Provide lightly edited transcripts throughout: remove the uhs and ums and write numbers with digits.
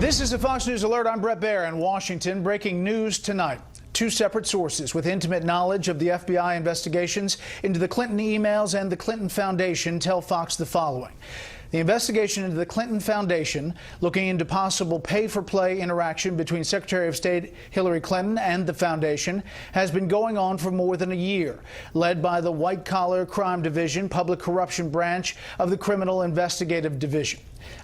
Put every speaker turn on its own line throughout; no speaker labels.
This is a Fox News Alert. I'm Brett Baer in Washington. Breaking news tonight. Two separate sources with intimate knowledge of the FBI investigations into the Clinton emails and the Clinton Foundation tell Fox the following. The investigation into the Clinton Foundation, looking into possible pay-for-play interaction between Secretary of State Hillary Clinton and the foundation, has been going on for more than a year, led by the White Collar Crime Division, Public Corruption Branch of the Criminal Investigative Division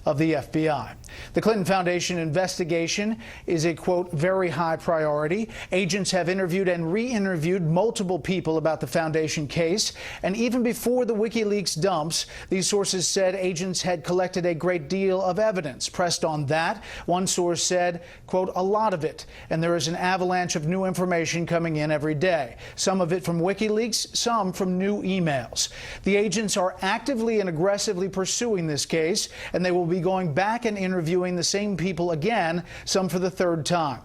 of the FBI. The Clinton Foundation investigation is a, quote, very high priority. Agents have interviewed and re-interviewed multiple people about the foundation case. And even before the Wikileaks dumps, these sources said agents had collected a great deal of evidence. Pressed on that, one source said, quote, a lot of it. And there is an avalanche of new information coming in every day. Some of it from Wikileaks, some from new emails. The agents are actively and aggressively pursuing this case, and they will be going back and interviewing the same people again, some for the third time.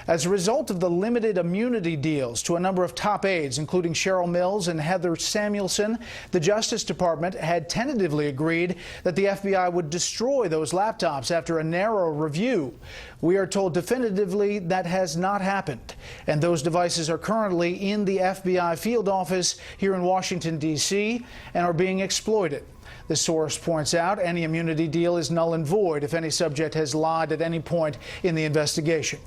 As a result of the limited immunity deals to a number of top aides, including Cheryl Mills and Heather Samuelson, the Justice Department had tentatively agreed that the FBI would destroy those laptops after a narrow review. We are told definitively that has not happened, and those devices are currently in the FBI field office here in Washington, D.C., and are being exploited. The source points out any immunity deal is null and void if any subject has lied at any point in the investigation.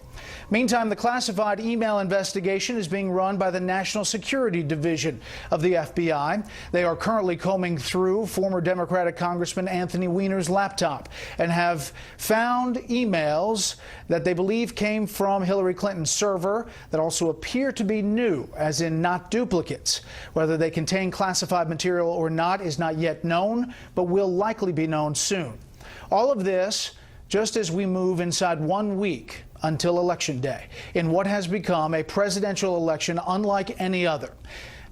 Meantime, the classified email investigation is being run by the National Security Division of the FBI. They are currently combing through former Democratic Congressman Anthony Weiner's laptop and have found emails that they believe came from Hillary Clinton's server that also appear to be new, as in not duplicates. Whether they contain classified material or not is not yet known, but will likely be known soon. All of this just as we move inside 1 week until Election Day, in what has become a presidential election unlike any other.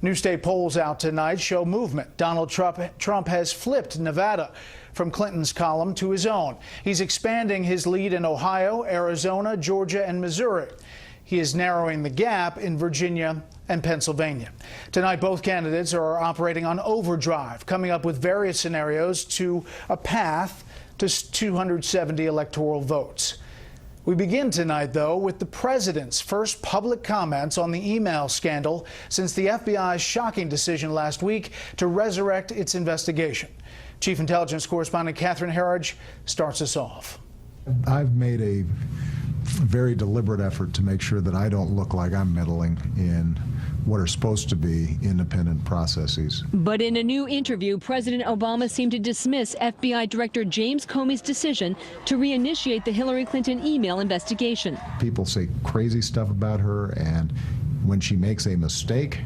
New state polls out tonight show movement. Donald Trump has flipped Nevada from Clinton's column to his own. He's expanding his lead in Ohio, Arizona, Georgia, and Missouri. He is narrowing the gap in Virginia and Pennsylvania. Tonight, both candidates are operating on overdrive, coming up with various scenarios to a path to 270 electoral votes. We begin tonight, though, with the president's first public comments on the email scandal since the FBI's shocking decision last week to resurrect its investigation. Chief Intelligence Correspondent Catherine Herridge starts us off.
I've made a very deliberate effort to make sure that I don't look like I'm meddling in what are supposed to be independent processes.
But in a new interview, President Obama seemed to dismiss FBI Director James Comey's decision to reinitiate the Hillary Clinton email investigation.
People say crazy stuff about her, and when she makes a mistake,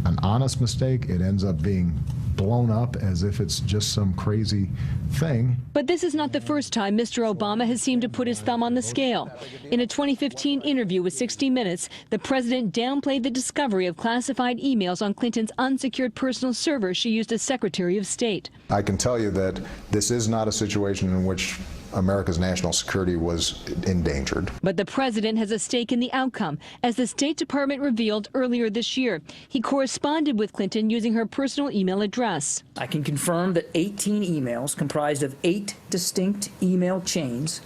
an honest mistake, it ends up being blown up as if it's just some crazy thing.
But this is not the first time Mr. Obama has seemed to put his thumb on the scale. In a 2015 interview with 60 Minutes, the president downplayed the discovery of classified emails on Clinton's unsecured personal server she used as Secretary of State.
I can tell you that this is not a situation in which America's national security was endangered.
But the president has a stake in the outcome, as the State Department revealed earlier this year. He corresponded with Clinton using her personal email address.
I can confirm that 18 emails comprised of 8 distinct email chains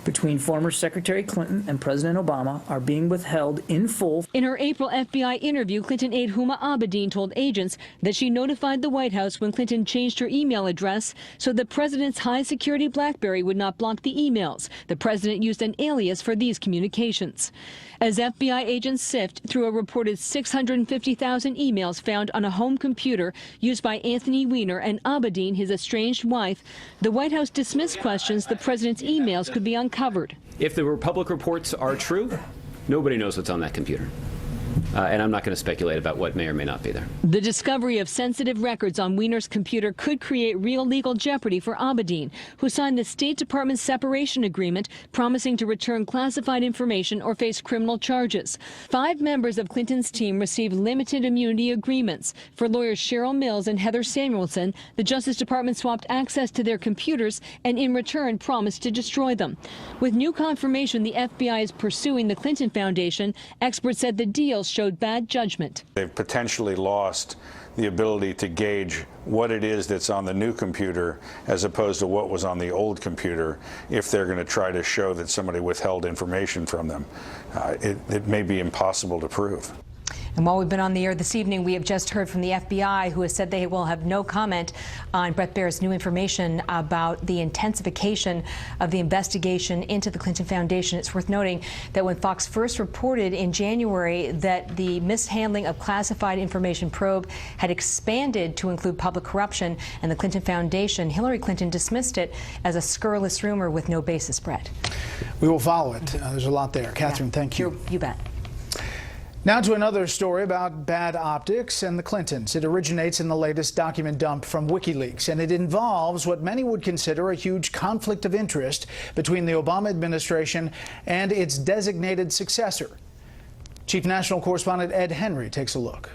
between former Secretary Clinton and President Obama are being withheld in full.
In her April FBI interview, Clinton aide Huma Abedin told agents that she notified the White House when Clinton changed her email address so the president's high-security BlackBerry would not block the emails. The president used an alias for these communications. As FBI agents sift through a reported 650,000 emails found on a home computer used by Anthony Weiner and Abedin, his estranged wife, the White House dismissed questions the president's emails could be uncovered.
If the public reports are true, nobody knows what's on that computer. And I'm not going to speculate about what may or may not be there.
The discovery of sensitive records on Weiner's computer could create real legal jeopardy for Abedin, who signed the State Department separation agreement promising to return classified information or face criminal charges. 5 members of Clinton's team received limited immunity agreements. For lawyers Cheryl Mills and Heather Samuelson, the Justice Department swapped access to their computers and in return promised to destroy them. With new confirmation the FBI is pursuing the Clinton Foundation, experts said the deal showed bad judgment.
They've potentially lost the ability to gauge what it is that's on the new computer as opposed to what was on the old computer if they're going to try to show that somebody withheld information from them. It may be impossible to prove.
And while we've been on the air this evening, we have just heard from the FBI, who has said they will have no comment on Bret Baier's new information about the intensification of the investigation into the Clinton Foundation. It's worth noting that when Fox first reported in January that the mishandling of classified information probe had expanded to include public corruption and the Clinton Foundation, Hillary Clinton dismissed it as a scurrilous rumor with no basis, Bret.
We will follow it. There's a lot there. Catherine, thank you.
You bet.
Now to another story about bad optics and the Clintons. It originates in the latest document dump from Wikileaks, and it involves what many would consider a huge conflict of interest between the Obama administration and its designated successor. Chief National Correspondent Ed Henry takes a look.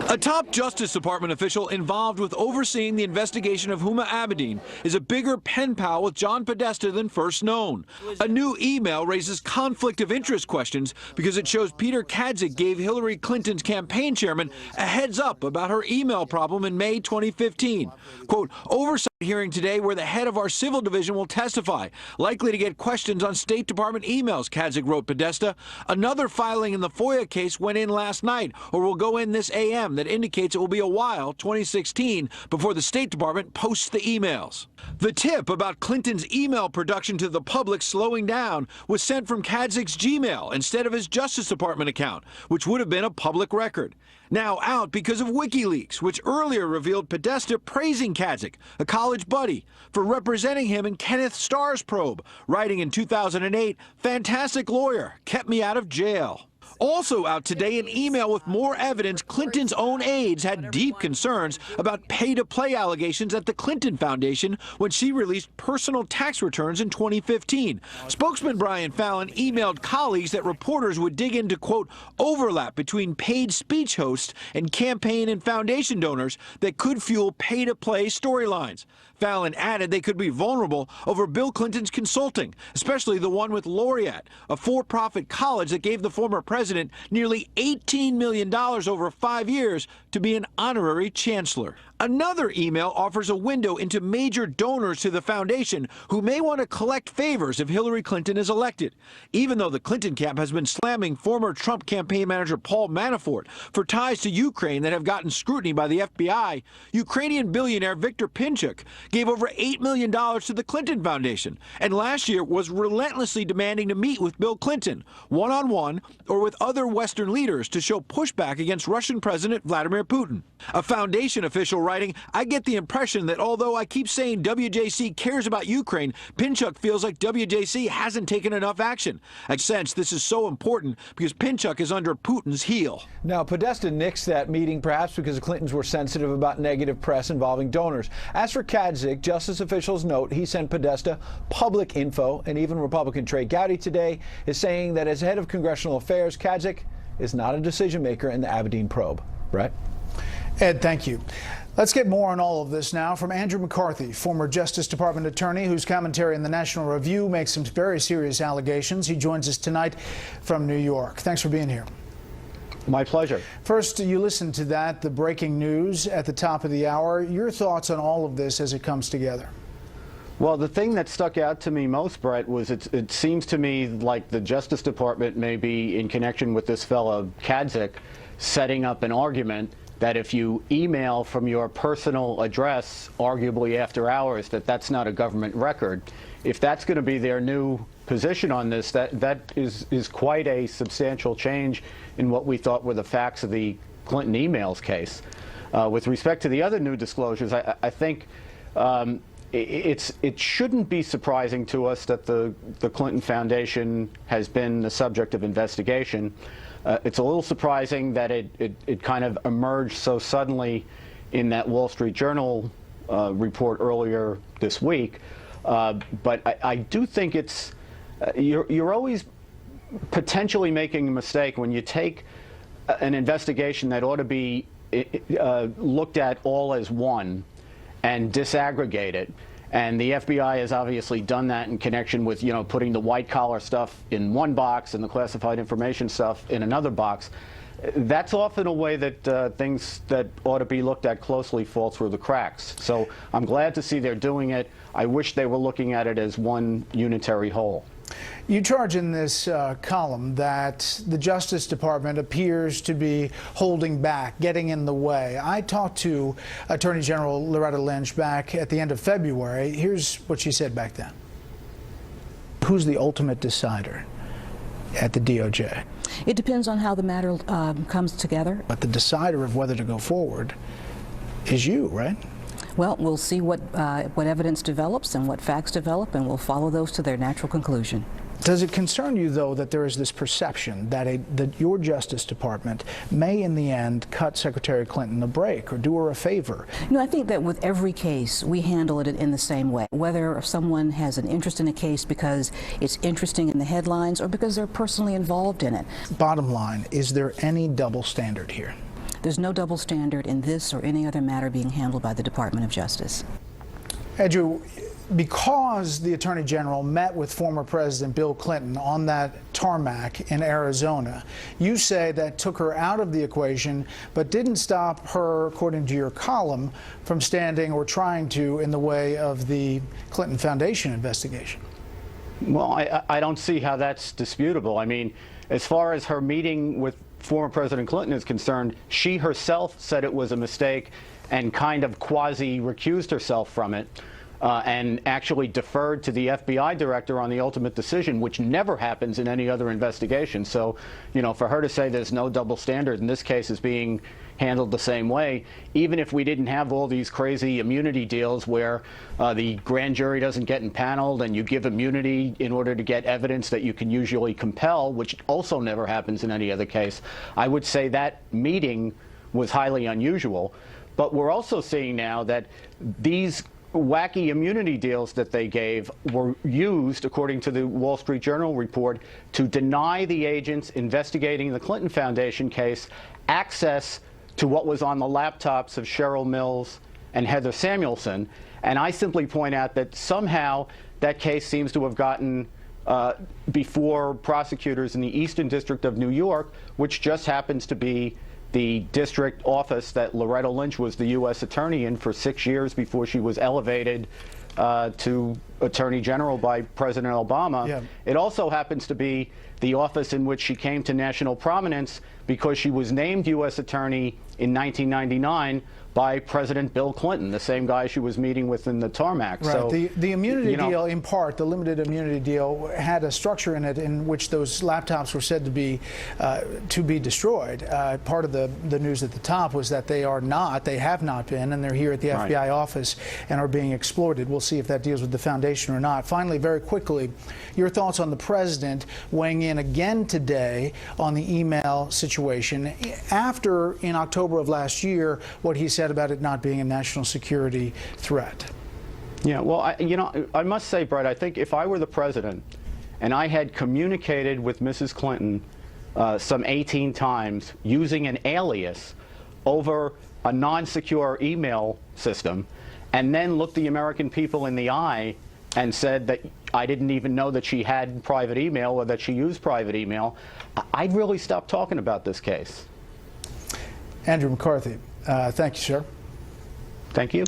A top Justice Department official involved with overseeing the investigation of Huma Abedin is a bigger pen pal with John Podesta than first known. A new email raises conflict of interest questions because it shows Peter Kadzik gave Hillary Clinton's campaign chairman a heads up about her email problem in May 2015. Quote, oversight hearing today where the head of our civil division will testify, likely to get questions on State Department emails, Kadzik wrote Podesta. Another filing in the FOIA case went in last night, or will go in this AM, that indicates it will be a while, 2016, before the State Department posts the emails. The tip about Clinton's email production to the public slowing down was sent from Kadzik's Gmail instead of his Justice Department account, which would have been a public record. Now out because of Wikileaks, which earlier revealed Podesta praising Kadzik, a college buddy, for representing him in Kenneth Starr's probe, writing in 2008, "Fantastic lawyer, kept me out of jail." Also out today, an email with more evidence Clinton's own aides had deep concerns about pay-to-play allegations at the Clinton Foundation when she released personal tax returns in 2015. Spokesman Brian Fallon emailed colleagues that reporters would dig into, quote, overlap between paid speech hosts and campaign and foundation donors that could fuel pay-to-play storylines. Fallon added they could be vulnerable over Bill Clinton's consulting, especially the one with Laureate, a for-profit college that gave the former president nearly $18 million over 5 years to be an honorary chancellor. Another email offers a window into major donors to the foundation who may want to collect favors if Hillary Clinton is elected, even though the Clinton camp has been slamming former Trump campaign manager Paul Manafort for ties to Ukraine that have gotten scrutiny by the FBI. Ukrainian billionaire Viktor Pinchuk gave over $8 million to the Clinton Foundation, and last year was relentlessly demanding to meet with Bill Clinton, one-on-one or with other Western leaders, to show pushback against Russian President Vladimir Putin. A foundation official writing, I get the impression that although I keep saying WJC cares about Ukraine, Pinchuk feels like WJC hasn't taken enough action. I sense this is so important because Pinchuk is under Putin's heel.
Now, Podesta nixed that meeting perhaps because the Clintons were sensitive about negative press involving donors. As for Kadzik, justice officials note he sent Podesta public info, and even Republican Trey Gowdy today is saying that as head of congressional affairs, Kadzik is not a decision maker in the Abedin probe. Brett?
Ed, thank you. Let's get more on all of this now from Andrew McCarthy, former Justice Department attorney whose commentary in the National Review makes some very serious allegations. He joins us tonight from New York. Thanks for being here.
My pleasure.
First, you listened to that, the breaking news at the top of the hour. Your thoughts on all of this as it comes together?
Well, the thing that stuck out to me most, Brett, was it seems to me like the Justice Department may be, in connection with this fellow Kadzik, setting up an argument that if you email from your personal address, arguably after hours, that's not a government record. If that's going to be their new position on this, that is quite a substantial change in what we thought were the facts of the Clinton emails case. With respect to the other new disclosures, I think it shouldn't be surprising to us that the Clinton Foundation has been the subject of investigation. It's a little surprising that it kind of emerged so suddenly in that Wall Street Journal report earlier this week. But I do think it's you're always potentially making a mistake when you take an investigation that ought to be looked at all as one and disaggregate it, And the FBI has obviously done that in connection with, putting the white-collar stuff in one box and the classified information stuff in another box. That's often a way that things that ought to be looked at closely fall through the cracks. So I'm glad to see they're doing it. I wish they were looking at it as one unitary whole.
You charge in this column that the Justice Department appears to be holding back, getting in the way. I talked to Attorney General Loretta Lynch back at the end of February. Here's what she said back then. Who's the ultimate decider at the DOJ?
It depends on how the matter comes together.
But the decider of whether to go forward is you, right?
Well, we'll see what evidence develops and what facts develop, and we'll follow those to their natural conclusion.
Does it concern you, though, that there is this perception that your Justice Department may, in the end, cut Secretary Clinton a break or do her a favor?
I think that with every case, we handle it in the same way. Whether someone has an interest in a case because it's interesting in the headlines or because they're personally involved in it.
Bottom line, is there any double standard here?
There's no double standard in this or any other matter being handled by the Department of Justice.
Andrew, because the Attorney General met with former President Bill Clinton on that tarmac in Arizona, you say that took her out of the equation, but didn't stop her, according to your column, from standing or trying to in the way of the Clinton Foundation investigation.
Well, I don't see how that's disputable. I mean, as far as her meeting with former President Clinton is concerned, she herself said it was a mistake and kind of quasi-recused herself from it. And actually deferred to the FBI director on the ultimate decision, which never happens in any other investigation. So, for her to say there's no double standard in this case is being handled the same way, even if we didn't have all these crazy immunity deals where the grand jury doesn't get impaneled and you give immunity in order to get evidence that you can usually compel, which also never happens in any other case. I would say that meeting was highly unusual. But we're also seeing now that these wacky immunity deals that they gave were used, according to the Wall Street Journal report, to deny the agents investigating the Clinton Foundation case access to what was on the laptops of Cheryl Mills and Heather Samuelson. And I simply point out that somehow that case seems to have gotten before prosecutors in the Eastern District of New York, which just happens to be the district office that Loretta Lynch was the U.S. attorney in for 6 years before she was elevated to Attorney General by President Obama. Yeah. It also happens to be the office in which she came to national prominence because she was named U.S. attorney in 1999 by President Bill Clinton, the same guy she was meeting with in the tarmac.
Right.
So,
the immunity deal, in part, the limited immunity deal, had a structure in it in which those laptops were said to be destroyed. Part of the news at the top was that they have not been, and they're here at the FBI office and are being exploited. We'll see if that deals with the foundation or not. Finally, very quickly, your thoughts on the president weighing in again today on the email situation after, in October of last year, what he said about it not being a national security threat.
Yeah, well, I must say, Brett, I think if I were the president and I had communicated with Mrs. Clinton some 18 times using an alias over a non-secure email system, and then looked the American people in the eye and said that I didn't even know that she had private email or that she used private email, I'd really stop talking about this case.
Andrew McCarthy, thank you, sir.
Thank you.